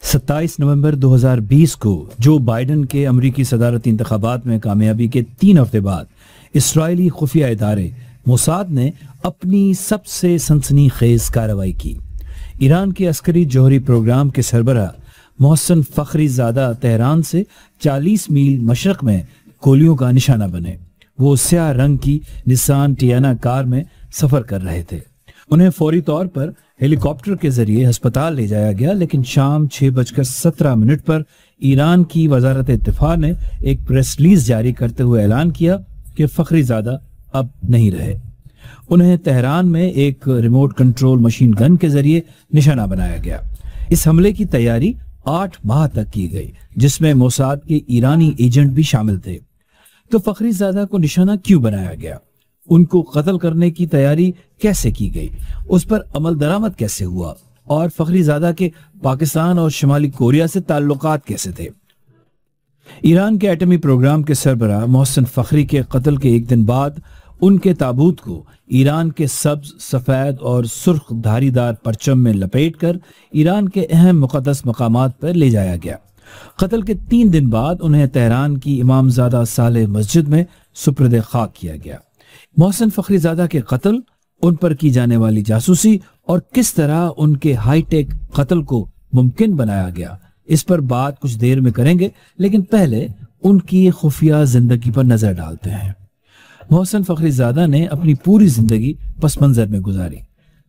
27 नवंबर 2020 को जो बाइडन के अमरीकी सदारती इंतखाबात में कामयाबी के 3 हफ्ते बाद इसराइली खुफिया इदारे मोसाद ने अपनी सबसे सनसनीखेज कार्रवाई की। ईरान के अस्करी जौहरी प्रोग्राम के सरबराह मोहसिन फखरीजादा तेहरान से 40 मील मशरक में गोलियों का निशाना बने। वो स्याह रंग की निसान टियाना कार में सफर कर रहे थे। उन्हें फौरी तौर पर हेलीकॉप्टर के जरिए अस्पताल ले जाया गया, लेकिन शाम 6:17 पर ईरान की वजारत इत्तिफा ने एक प्रेस रिलीज जारी करते हुए ऐलान किया कि फखरीजादा अब नहीं रहे। उन्हें तेहरान में एक रिमोट कंट्रोल मशीन गन के जरिए निशाना बनाया गया। इस हमले की तैयारी 8 माह तक की गई, जिसमें मोसाद के ईरानी एजेंट भी शामिल थे। तो फखरीजादा को निशाना क्यों बनाया गया? उनको कत्ल करने की तैयारी कैसे की गई? उस पर अमल दरामद कैसे हुआ? और फखरीजादा के पाकिस्तान और शुमाली कोरिया से ताल्लुकात कैसे थे? ईरान के एटमी प्रोग्राम के सरबराह मोहसिन फखरी के कत्ल के एक दिन बाद उनके ताबूत को ईरान के सब्ज, सफेद और सुर्ख धारीदार परचम में लपेटकर ईरान के अहम मुक़द्दस मकामात पर ले जाया गया। कत्ल के 3 दिन बाद उन्हें तेहरान की इमामजादा सालेह मस्जिद में सुपुर्द खाक किया गया। मोहसिन फखरीजादा के कत्ल, उन पर की जाने वाली जासूसी और किस तरह उनके हाईटेक कत्ल को मुमकिन बनाया गया, इस पर बात कुछ देर में करेंगे, लेकिन पहले उनकी खुफिया जिंदगी पर नजर डालते हैं। मोहसिन फखरीजादा ने अपनी पूरी जिंदगी पस मंजर में गुजारी।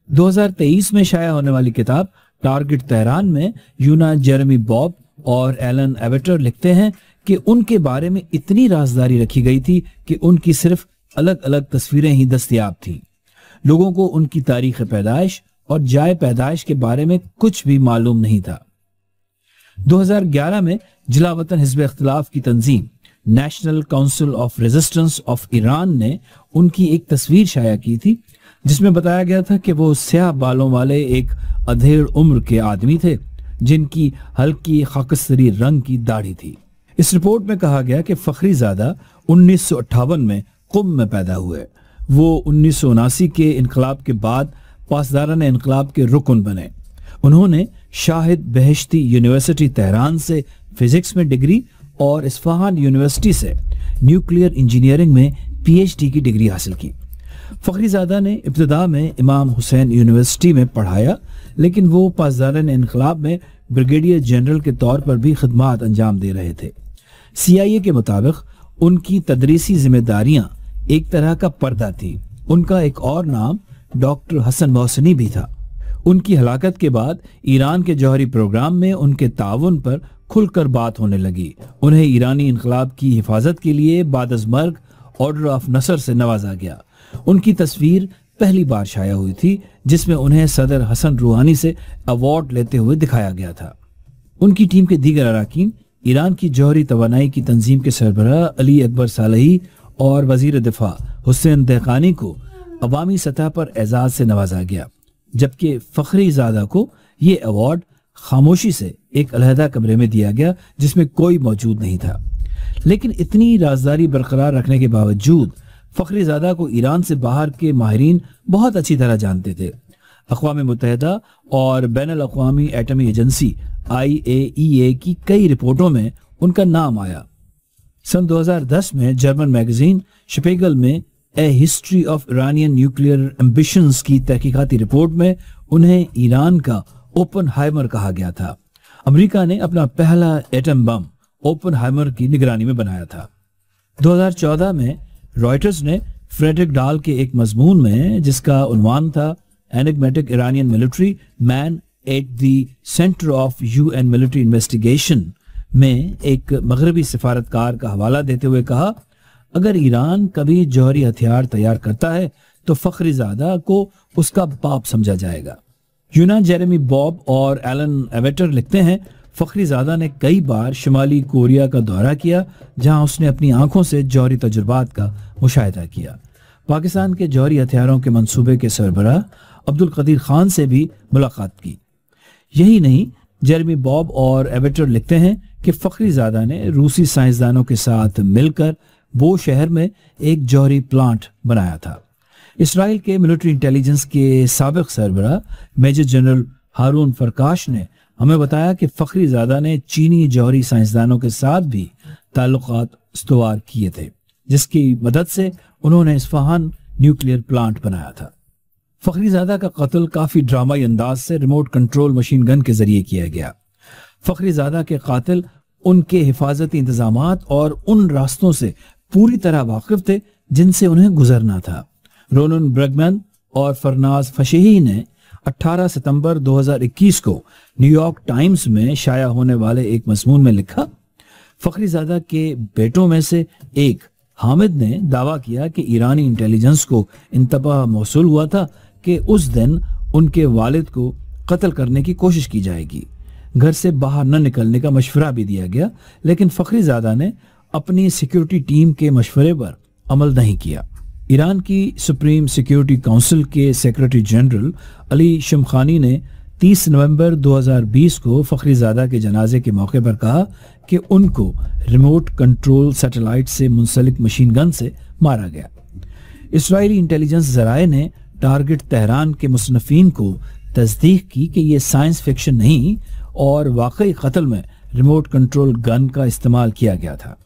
2023 में शाया होने वाली किताब टारगेट तेहरान में यूना जेरेमी बॉब और एलन एवेटर लिखते हैं कि उनके बारे में इतनी राजदारी रखी गई थी कि उनकी सिर्फ अलग अलग तस्वीरें ही दस्तयाब थीं। लोगों को उनकी तारीख पैदाइश और जाए पैदाइश के बारे में कुछ भी मालूम नहीं था। 2011 में जिलावतन हिज़्ब इख्तिलाफ की तंजीम national council of resistance of Iran ने उनकी एक तस्वीर शाया की थी, जिसमें बताया गया था कि वो स्याह बालों वाले एक अधेड़ उम्र के आदमी थे, जिनकी हल्की खाकस्तरी रंग की दाढ़ी थी। इस रिपोर्ट में कहा गया कि फखरीजादा 1958 में कुम में पैदा हुए। वो 1979 के इनकलाब के बाद पासदारान इनकलाब के रुकन बने। उन्होंने शाहिद बहश्ती यूनिवर्सिटी तेहरान से फिजिक्स में डिग्री और इस्फहान यूनिवर्सिटी से न्यूक्लियर इंजीनियरिंग में PhD की डिग्री हासिल की। फखरीजादा ने इब्तिदा में इमाम हुसैन यूनिवर्सिटी में पढ़ाया, लेकिन वो पासदारान इनकलाब में ब्रिगेडियर जनरल के तौर पर भी खिदमात अंजाम दे रहे थे। CIA के मुताबिक उनकी तदरीसी जिम्मेदारियां एक तरह का पर्दा थी। उनका एक और नाम डॉक्टर हसन मोहसिनी भी था। उनकी हलाकत के बाद ईरान के जौहरी प्रोग्राम में उनके ताउन पर खुलकर बात होने लगी। उन्हें ईरानी इनकलाब की हिफाजत के लिए बाद अज़ मर्ग ऑर्डर ऑफ नसर से नवाजा गया। उनकी तस्वीर पहली बार शाया हुई थी, जिसमें उन्हें सदर हसन रूहानी से अवार्ड लेते हुए दिखाया गया था। उनकी टीम के दीगर अराकीन ईरान की जौहरी तवानाई की तंजीम के सरबराह अली अकबर सालेही और वजीर दिफा हुसैन दहकानी को अवामी सतह पर एजाज से नवाजा गया, जबकि फखरीजादा को ये अवार्ड खामोशी से एक अलहदा कमरे में दिया गया, जिसमें कोई मौजूद नहीं था। लेकिन इतनी राजदारी बरकरार रखने के बावजूद फखरीजादा को ईरान से बाहर के माहिरीन बहुत अच्छी तरह जानते थे। अक़वाम मुत्तहिदा और बैनुल अक़वामी एटमी एजेंसी IAEA की कई रिपोर्टों में उनका नाम आया। सन 2010 में जर्मन मैगजीन शिपेगल में a history of Iranian nuclear ambitions की तहकीकाती रिपोर्ट में उन्हें ईरान का ओपनहाइमर कहा गया था। अमेरिका ने अपना पहला एटम बम ओपनहाइमर की निगरानी में बनाया था। 2014 में रॉयटर्स ने फ्रेडरिक डाल के एक मजमून में, जिसका उन्वान था enigmatic Iranian military man at the centre of UN military investigation में एक मगरबी सिफारतकार का हवाला देते हुए कहा, अगर ईरान कभी जौहरी हथियार तैयार करता है तो फखरीजादा को उसका बाप समझा जाएगा। यूना जेरेमी बॉब और एलन एवेटर लिखते हैं, फखरीजादा ने कई बार शुमाली कोरिया का दौरा किया, जहां उसने अपनी आंखों से जौहरी तजुर्बात का मुशाहिदा किया। पाकिस्तान के जौहरी हथियारों के मंसूबे के सरबराह अब्दुल कदीर खान से भी मुलाकात की। यही नहीं, जेरेमी बॉब और एवेटर लिखते हैं कि फखरीजादा ने रूसी साइंसदानों के साथ मिलकर वो शहर में एक जौहरी प्लांट बनाया था। इसराइल के मिलिट्री इंटेलिजेंस के साबिक सरबराह मेजर जनरल हारून फरकाश ने हमें बताया कि फखरीजादा ने चीनी जौहरी साइंसदानों के साथ भी ताल्लुकात इस्तवार किए थे, जिसकी मदद से उन्होंने इस्फहान न्यूक्लियर प्लांट बनाया था। फखरीजादा का कत्ल काफी ड्रामाई अंदाज से रिमोट कंट्रोल मशीन गन के जरिए किया गया। फखरीजादा के कातिल उनके हिफाजती इंतजामात और उन रास्तों से पूरी तरह वाकिफ थे जिनसे उन्हें गुजरना था। रोनन ब्रगमैन और फरनाज फशीही ने 18 सितंबर 2021 को न्यूयॉर्क टाइम्स में शाया होने वाले एक मजमून में लिखा, फखरीजादा के बेटों में से एक हामिद ने दावा किया कि ईरानी इंटेलिजेंस को इंतबाह मौसूल हुआ था कि उस दिन उनके वालिद को कत्ल करने की कोशिश की जाएगी। घर से बाहर न निकलने का मशवरा भी दिया गया, लेकिन फखरीजादा ने अपनी सिक्योरिटी टीम के मशवरे पर अमल नहीं किया। ईरान की सुप्रीम सिक्योरिटी काउंसिल के सेक्रेटरी जनरल अली शमखानी ने 30 नवंबर 2020 को फखरीजादा के जनाजे के मौके पर कहा कि उनको रिमोट कंट्रोल सैटेलाइट से मुंसलिक मशीन गन से मारा गया। इस्राएली इंटेलिजेंस जराए ने टारगेट तेहरान के मुसन्निफीन को तस्दीक की कि यह साइंस फिक्शन नहीं और वाकई कत्ल में रिमोट कंट्रोल गन का इस्तेमाल किया गया था।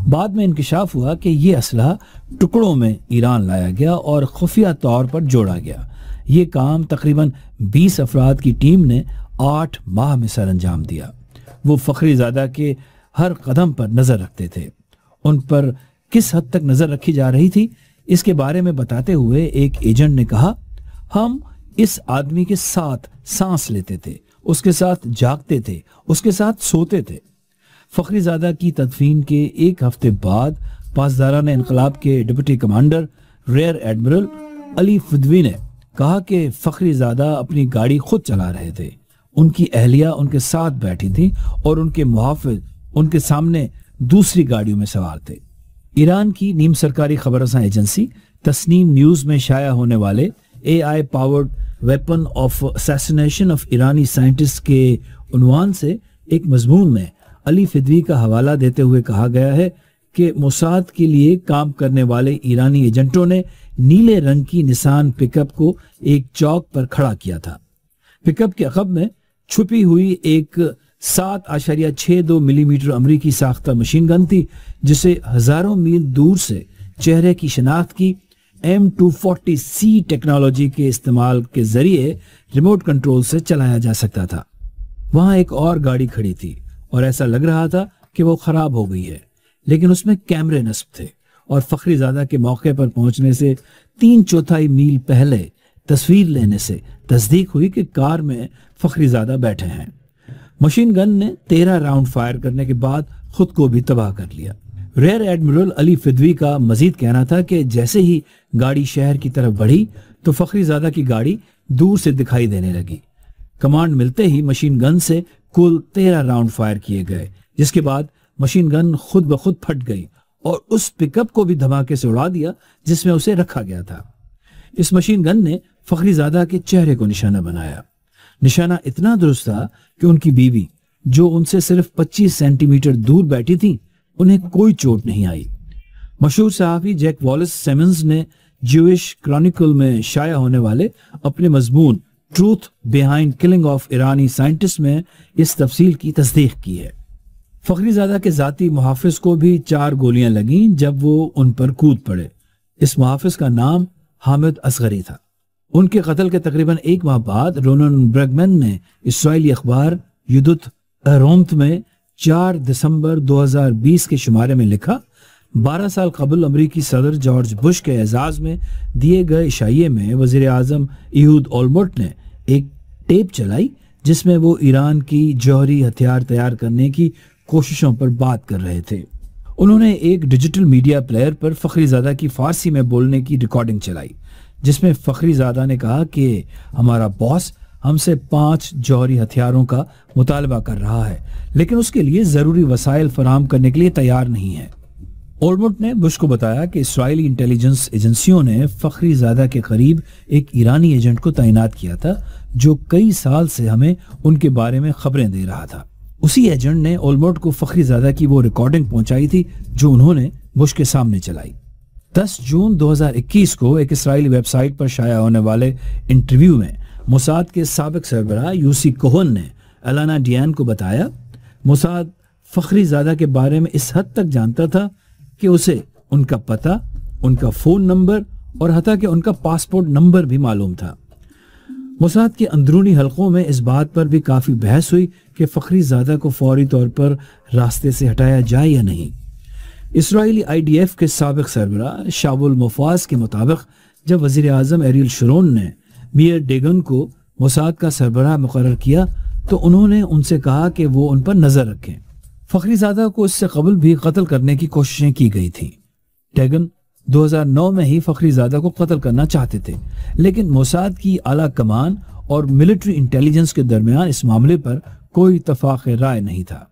बाद में इंकिशाफ हुआ कि यह असलहा टुकड़ों में ईरान लाया गया और खुफिया तौर पर जोड़ा गया। ये काम तकरीबन 20 अफराद की टीम ने 8 माह में सर अंजाम दिया। वो फखरीजादा के हर कदम पर नजर रखते थे। उन पर किस हद तक नजर रखी जा रही थी, इसके बारे में बताते हुए एक एजेंट ने कहा, हम इस आदमी के साथ सांस लेते थे, उसके साथ जागते थे, उसके साथ सोते थे। फखरीजादा की तदफीन के एक हफ्ते बाद पासदारान इनकलाब के deputy commander rear admiral Ali Fadavi ने कहा कि फखरीजादा अपनी गाड़ी खुद चला रहे थे। उनकी अहलिया उनके साथ बैठी थी और उनके मुहाफिज उनके सामने दूसरी गाड़ियों में सवार थे। ईरान की नीम सरकारी खबरसां एजेंसी तस्नीम न्यूज में शाया होने वाले AI powered weapon of assassination of ईरानी साइंटिस्ट के उन्वान से एक मजमून में अली फिदवी का हवाला देते हुए कहा गया है कि मोसाद के लिए काम करने वाले ईरानी एजेंटों ने नीले रंग की निसान पिकअप को एक चौक पर खड़ा किया था। पिकअप के अक़ब में छुपी हुई एक 7.62 मिलीमीटर अमरीकी साख्ता मशीन गन थी, जिसे हजारों मील दूर से चेहरे की शिनाख्त की M240C टेक्नोलॉजी के इस्तेमाल के जरिए रिमोट कंट्रोल से चलाया जा सकता था। वहां एक और गाड़ी खड़ी थी और ऐसा लग रहा था कि वो खराब हो गई है, लेकिन उसमें कैमरे नस्ब थे और फखरीजादा के मौके पर पहुंचने से 3/4 मील पहले तस्वीर लेने से तस्दीक हुई कि कार में फखरीजादा बैठे हैं। मशीन गन ने 13 राउंड फायर करने के बाद खुद को भी तबाह कर लिया। रेयर एडमिरल अली फिदवी का मजीद कहना था कि जैसे ही गाड़ी शहर की तरफ बढ़ी तो फखरीजादा की गाड़ी दूर से दिखाई देने लगी। कमांड मिलते ही मशीन गन से कुल 13 राउंड फायर किए गए, जिसके बाद मशीन गन खुद ब खुद फट गई और उस पिकअप को भी धमाके से उड़ा दिया जिसमें उसे रखा गया था। इस मशीन गन ने फखरीजादा के चेहरे को निशाना बनाया। निशाना इतना दुरुस्त था कि उनकी बीवी, जो उनसे सिर्फ 25 सेंटीमीटर दूर बैठी थी, उन्हें कोई चोट नहीं आई। मशहूर सहाफी जैक वॉलिस सिमंस ने ज्यूइश क्रॉनिकल में शाया होने वाले अपने मजमून ट्रूथ बिहाइंड किलिंग ऑफ ईरानी साइंटिस्ट में इस तफसील की तस्दीक की है। फखरीजादा के जाती मुहाफिज को भी 4 गोलियां लगीं जब वो उन पर कूद पड़े। इस मुहाफिज का नाम हामिद असगरी था। उनके कत्ल के तकरीबन 1 माह बाद रोनन ब्रगमैन ने इस्राएली अखबार युदुत अहरोम्त में 4 दिसंबर 2020 के शुमारे में लिखा, 12 साल कबल अमरीकी सदर जॉर्ज बुश के एजाज में दिए गए इशाइये में वजीर आजम इहूद ओलमर्ट ने एक टेप चलाई जिसमें वो ईरान की जौहरी हथियार तैयार करने की कोशिशों पर बात कर रहे थे। उन्होंने एक डिजिटल मीडिया प्लेयर पर फखरीजादा की फारसी में बोलने की रिकॉर्डिंग चलाई, जिसमें फखरीजादा ने कहा कि हमारा बॉस हमसे 5 जौहरी हथियारों का मुतालबा कर रहा है, लेकिन उसके लिए जरूरी वसाइल फराहम करने के लिए तैयार नहीं है। ओलमर्ट ने बुश को बताया कि इस्राएली इंटेलिजेंस एजेंसियों ने फखरीजादा के करीब एक ईरानी एजेंट को तैनात किया था, जो कई साल से हमें उनके बारे में खबरें दे रहा था। उसी एजेंट ने ओलमर्ट को फखरीजादा की वो रिकॉर्डिंग पहुंचाई थी जो उन्होंने बुश के सामने चलाई। 10 जून 2021 को एक इस्राएली वेबसाइट पर शाया होने वाले इंटरव्यू में मोसाद के साबिक सरबराह यूसी कोहन ने अलाना डियान को बताया, मोसाद फखरीजादा के बारे में इस हद तक जानता था कि उसे उनका पता, उनका फ़ोन नंबर और हत्ता कि उनका पासपोर्ट नंबर भी मालूम था। मोसाद के अंदरूनी हलकों में इस बात पर भी काफ़ी बहस हुई कि फखरीजादा को फौरी तौर पर रास्ते से हटाया जाए या नहीं। इसराइली IDF के साबिक सरबराह शाउल मोफाज के मुताबिक जब वज़ीर आज़म एरियल शरोन ने मियर डेगन को मोसाद का सरबराह मुकर्रर किया तो उन्होंने उनसे कहा कि वो उन पर नज़र रखें। फखरीजादा को इससे कबल भी कत्ल करने की कोशिशें की गई थी। डेगन 2009 में ही फखरीजादा को कत्ल करना चाहते थे, लेकिन मोसाद की आला कमान और मिलिट्री इंटेलिजेंस के दरमियान इस मामले पर कोई इत्तफाक राय नहीं था।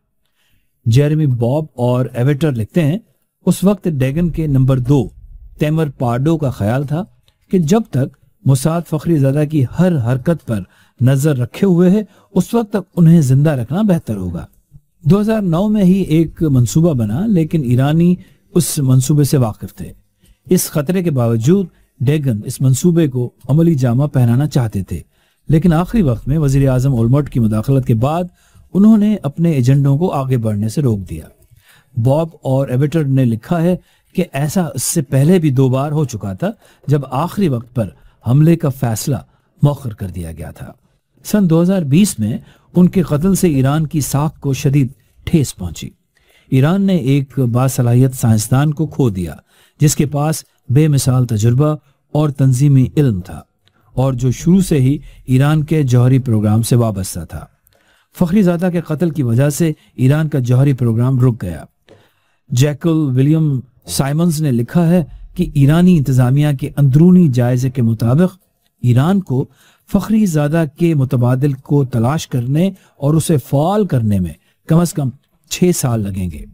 जेरेमी बॉब और एवेटर लिखते हैं, उस वक्त डेगन के नंबर 2 तैमर पार्डो का ख्याल था कि जब तक मोसाद फखरीजादा की हर हरकत पर नजर रखे हुए है उस वक्त तक उन्हें जिंदा रखना बेहतर होगा। 2009 में ही एक मंसूबा बना, लेकिन ईरानी उस मंसूबे से वाकिफ थे। इस खतरे के बावजूद डेगन इस मंसूबे को अमली जामा पहनाना चाहते थे, लेकिन आखिरी वक्त में वजीर आजम ओलमर्ट की मुदाखलत के बाद उन्होंने अपने एजेंडों को आगे बढ़ने से रोक दिया। बॉब और एवेटर ने लिखा है कि ऐसा इससे पहले भी 2 बार हो चुका था जब आखिरी वक्त पर हमले का फैसला मौखर कर दिया गया था। सन 2020 में उनके कत्ल से ईरान की साख को शदीद ठेस पहुंची। ईरान ने एक बासलाहियत साइंसदान को खो दिया जिसके पास बेमिसाल तजुर्बा और तंजीमी इल्म था और जो शुरू से ही ईरान के जौहरी प्रोग्राम से वाबस्ता था। फखरीजादा के कत्ल की वजह से ईरान का जौहरी प्रोग्राम रुक गया। जैकल विलियम साइमंस ने लिखा है कि ईरानी इंतजामिया के अंदरूनी जायजे के मुताबिक ईरान को फखरीजादा के मुतबादिल को तलाश करने और उसे फ़ाल करने में कम से कम 6 साल लगेंगे।